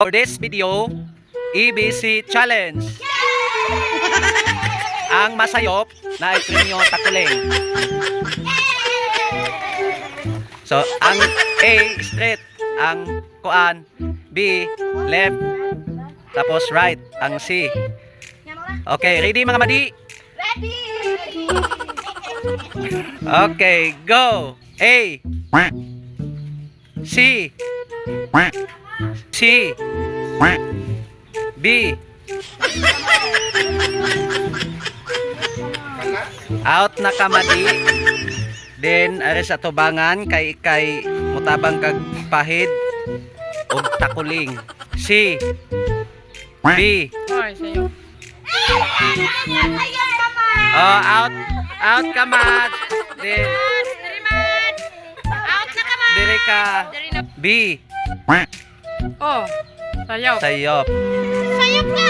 For this video, EBC Challenge. Ang masayop na ipremyo takuling. So, ang A, straight. Ang kuan, B, left. Tapos right, ang C. Okay, ready mga madi? Ready! Okay, go! A, C, C, B. Out na kamadi. Then ari sa tubangan kay mutabang kag pahid ug takuling. C, B. Ay, sa'yo. Oh, out ka mat. Then Diriman! Out na ka, man! diri ka. Diri na. B, Oh, sayaw. sayop. Sayop ka!